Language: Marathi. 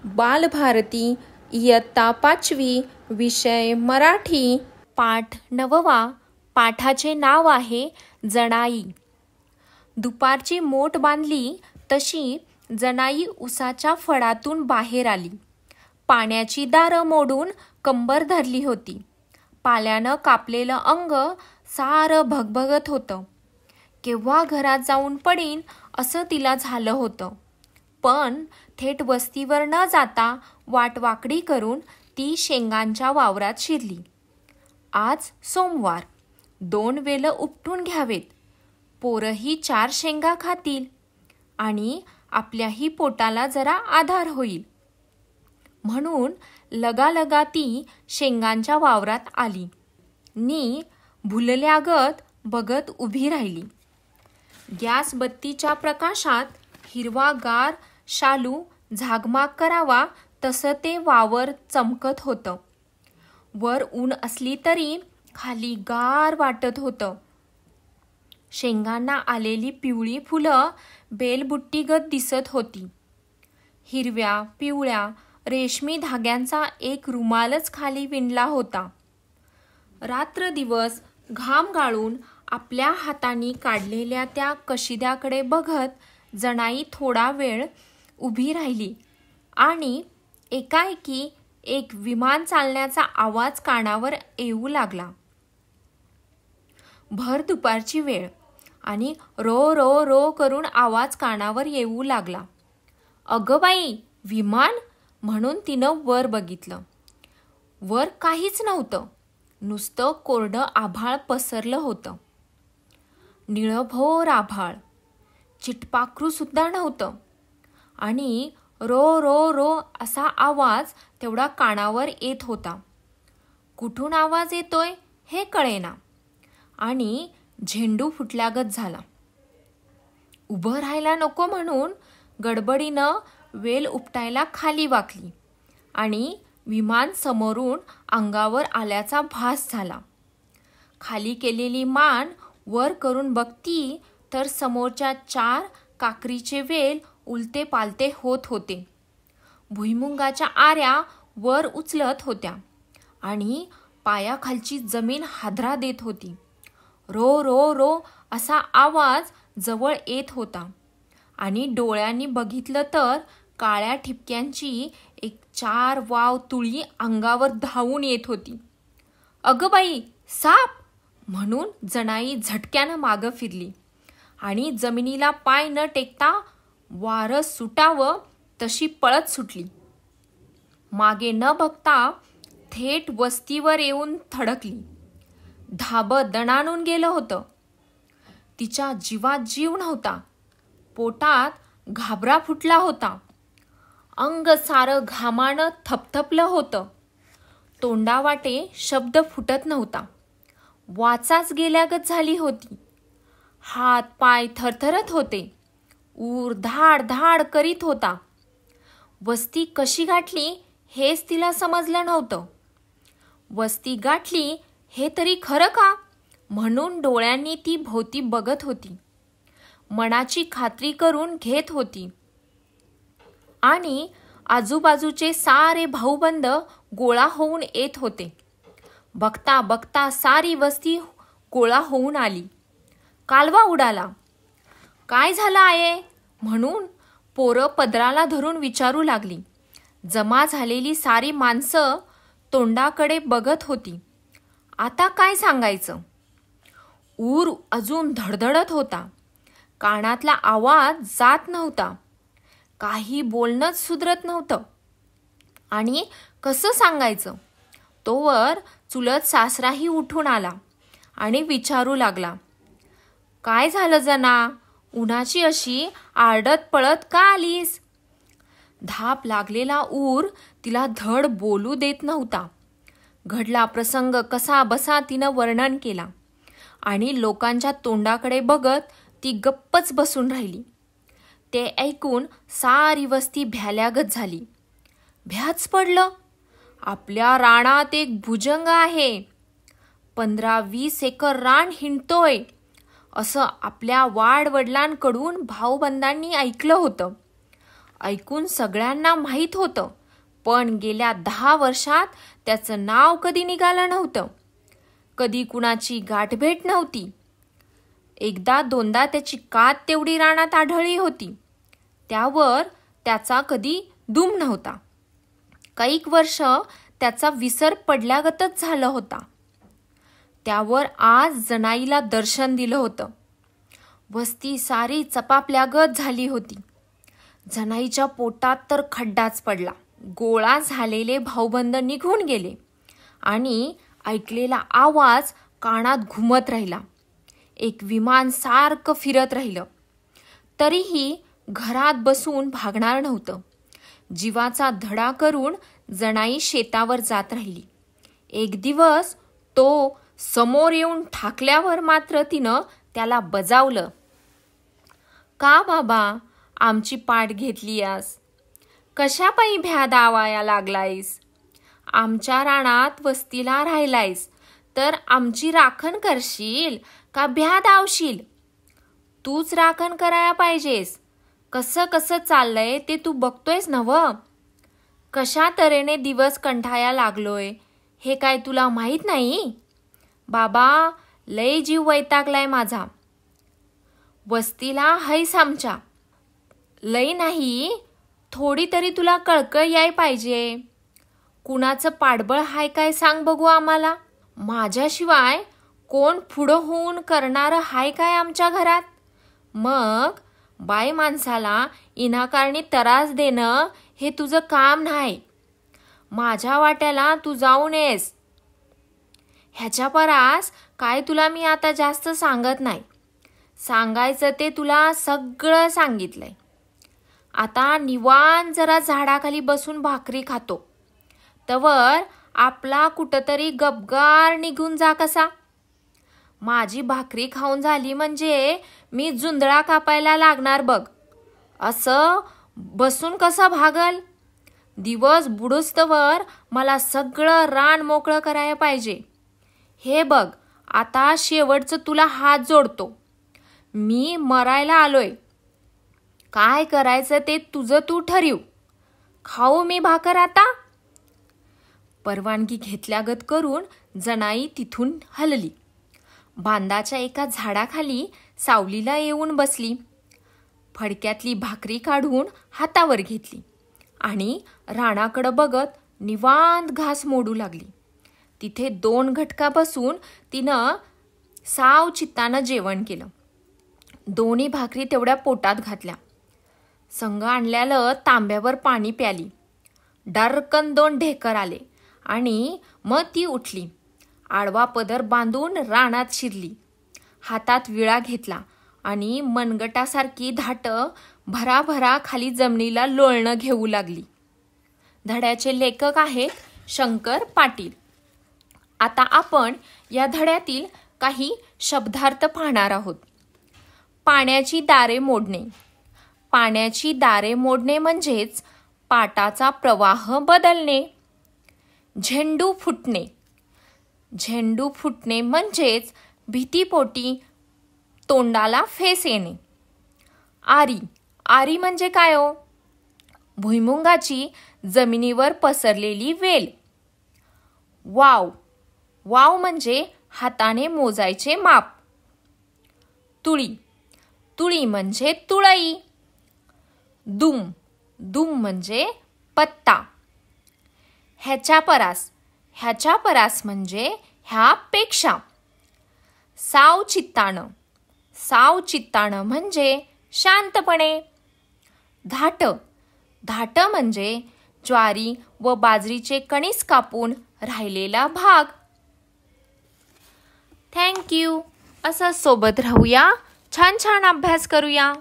बालभारती इयत्ता 5वी विषय मराठी पाठ 9वा. पाठाचे नाव आहे जनाई. दुपारची मोट बांधली तशी जनाई उसाच्या फडातून बाहेर आली. पाण्याची दारं मोडून कंबर धरली होती. पाल्यानं कापलेलं अंग सारं भगभगत होतं. केव्हा घरात जाऊन पडीन असं तिला झालं होतं. पण थेट वस्तीवर न जाता वाटवाकडी करून ती शेंगांच्या वावरात शिरली. आज सोमवार, 2 वेलं उपटून घ्यावेत. पोरंही 4 शेंगा खातील आणि आपल्याही पोटाला जरा आधार होईल. म्हणून लगालगा ती शेंगांच्या वावरात आली नी भुलल्यागत बघत उभी राहिली. गॅस बत्तीच्या प्रकाशात हिरवागार शालू झागमाग करावा तसं ते वावर चमकत होतं. वर ऊन असली तरी खाली गार वाटत होतं. शेंगांना आलेली पिवळी फुलं बेलबुट्टीगत दिसत होती. हिरव्या पिवळ्या रेशमी धाग्यांचा एक रुमालच खाली विणला होता. रात्र दिवस घाम गाळून आपल्या हातांनी काढलेल्या त्या कशिद्याकडे बघत जनाई थोडा वेळ उभी राहिली आणि एकाएकी एक विमान चालण्याचा आवाज कानावर येऊ लागला. भर दुपारची वेळ आणि रो रो रो करून आवाज कानावर येऊ लागला. अगं बाई, विमान? म्हणून तिनं वर बघितलं. वर काहीच नव्हतं. नुसतं कोरडं आभाळ पसरलं होतं. निळभोर आभाळ. चिटपाखरू सुद्धा नव्हतं. आणि रो रो रो असा आवाज तेवढा कानावर येत होता. कुठून आवाज येतोय हे कळेना आणि झेंडू फुटल्यागत झाला. उभं राहायला नको म्हणून गडबडीनं वेल उपटायला खाली वाकली आणि विमान समोरून अंगावर आल्याचा भास झाला. खाली केलेली मान वर करून बघती तर समोरच्या 4 काकरीचे वेल उलते पालते होत होते. भुईमुंगाच्या आऱ्या वर उचलत होत्या आणि पायाखालची जमीन हादरा देत होती. रो रो रो असा आवाज जवळ येत होता आणि डोळ्यांनी बघितलं तर काळ्या ठिपक्यांची एक 4 वाव तुळी अंगावर धावून येत होती. अगं बाई, साप! म्हणून जनाई झटक्यानं मागं फिरली आणि जमिनीला पाय न टेकता वारं सुटावं तशी पळत सुटली. मागे न बघता थेट वस्तीवर येऊन थडकली. धाबं दणाणून गेलं होतं. तिच्या जीवात जीव नव्हता. पोटात घाबरा फुटला होता. अंग सारं घामानं थपथपलं होतं. तोंडावाटे शब्द फुटत नव्हता. वाचाच गेल्यागत झाली होती. हात पाय थरथरत होते. ऊर धाड धाड करीत होता. वस्ती कशी गाठली हेच तिला समजलं नव्हतं. वस्ती गाठली हे तरी खरं का म्हणून डोळ्यांनी ती भोवती बघत होती. मनाची खात्री करून घेत होती. आणि आजूबाजूचे सारे भाऊबंद गोळा होऊन येत होते. बघता बघता सारी वस्ती गोळा होऊन आली. कालवा उडाला. काय झालं आहे म्हणून पोरं पदराला धरून विचारू लागली. जमा झालेली सारी माणसं तोंडाकडे बघत होती. आता काय सांगायचं? ऊर अजून धडधडत होता. कानातला आवाज जात नव्हता. काही बोलणंच सुधरत नव्हतं. आणि कसं सांगायचं? तोवर चुलत सासराही उठून आला आणि विचारू लागला. काय झालं जना? उन्हाची अशी आरडत पळत का आलीस? धाप लागलेला ऊर तिला धड बोलू देत नव्हता. घडला प्रसंग कसा बसा तिनं वर्णन केला आणि लोकांच्या तोंडाकडे बघत ती गप्पच बसून राहिली. ते ऐकून सारी वस्ती भ्याल्यागत झाली. भ्याच पडलं. आपल्या रानात एक भुजंग आहे. 15-20 एकर रान हिंडतोय असं आपल्या वाडवडिलांकडून भाऊबंदांनी ऐकलं होतं. ऐकून सगळ्यांना माहीत होतं, पण गेल्या 10 वर्षात त्याचं नाव कधी निघालं नव्हतं. कधी कुणाची गाठभेट नव्हती. एकदा दोनदा त्याची कात तेवढी रानात आढळली होती. त्यावर त्याचा कधी दुम नव्हता. कैक वर्ष त्याचा विसर पडल्यागतच झालं होता. त्यावर आज जनाईला दर्शन दिलं होतं. वस्ती सारी चपापल्यागत झाली होती. जनाईच्या पोटात तर खड्डाच पडला. गोळा झालेले भाऊबंद निघून गेले आणि ऐकलेला आवाज कानात घुमत राहिला. एक विमान सारखं फिरत राहिलं. तरीही घरात बसून भागणार नव्हतं. जीवाचा धडा करून जनाई शेतावर जात राहिली. एक दिवस तो समोर येऊन ठाकल्यावर मात्र तिनं त्याला बजावलं. का बाबा, आमची पाठ घेतलीयास? कशापायी भ्या दावाया लागलायस? आमच्या रानात वस्तीला राहिलायस तर आमची राखण करशील का भ्या दावशील? तूच राखण करायला पाहिजेस. कसं कसं चाललंय ते तू बघतोयस नव्ह? कशा तऱ्हेने दिवस कंठाया लागलोय हे काय तुला माहीत नाही? बाबा, लय जीव वैतागलाय माझा. वस्तीला हैस आमच्या. लय नाही, थोडी तरी तुला कळकळ याय पाहिजे. कुणाचं पाठबळ हाय काय सांग बघू आम्हाला. माझ्याशिवाय कोण पुढं होऊन करणारं हाय काय आमच्या घरात? मग बाई माणसाला इनाकारणी त्रास देणं हे तुझं काम नाही. माझ्या वाट्याला तू जाऊ नयेस. ह्याच्या परास काय तुला मी आता जास्त सांगत नाही. सांगायचं ते तुला सगळं सांगितलंय. आता निवांत जरा झाडाखाली बसून भाकरी खातो. तवर आपला कुठंतरी गपगार निघून जा कसा. माझी भाकरी खाऊन झाली म्हणजे मी जुंधळा कापायला लागणार बघ. असं बसून कसं भागल? दिवस बुडूस्तवर मला सगळं रान मोकळं करायला पाहिजे. हे बघ, आता शेवटचं तुला हात जोडतो. मी मरायला आलोय. काय करायचं ते तुझं तू ठरव. खाऊ मी भाकर आता? परवानगी घेतल्यागत करून जनाई तिथून हलली. बांधाच्या एका झाडाखाली सावलीला येऊन बसली. फडक्यातली भाकरी काढून हातावर घेतली आणि रानाकडं बघत निवांत घास मोडू लागली. तिथे 2 घटका बसून तिनं साव चित्तानं जेवण केलं. दोन्ही भाकरी तेवढ्या पोटात घातल्या. संग आणल्यालं तांब्यावर पाणी प्याली. डरकन 2 ढेकर आले आणि मग ती उठली. आडवा पदर बांधून रानात शिरली. हातात विळा घेतला आणि मनगटासारखी धाटं भराभरा खाली जमिनीला लोळणं घेऊ लागली. धड्याचे लेखक आहेत शंकर पाटील. आता आपण या धड्यातील काही शब्दार्थ पाहणार आहोत. पाण्याची दारे मोडणे. पाण्याची दारे मोडणे म्हणजेच पाटाचा प्रवाह बदलणे. झेंडू फुटणे. झेंडू फुटणे म्हणजेच भीतीपोटी तोंडाला फेस येणे. आरी. आरी म्हणजे काय हो? भुईमुंगाची जमिनीवर पसरलेली वेल. वाव. वाव म्हणजे हाताने मोजायचे माप. तुळी. तुळी म्हणजे तुळई. दुम. दुम म्हणजे पत्ता. ह्याच्या परास. ह्याच्या परास म्हणजे ह्यापेक्षा. साव चित्तानं. साव चित्तानं म्हणजे शांतपणे. धाट. धाट म्हणजे ज्वारी व बाजरीचे कणीस कापून राहिलेला भाग. थँक्यू. असं सोबत राहूया, छान छान अभ्यास करूया.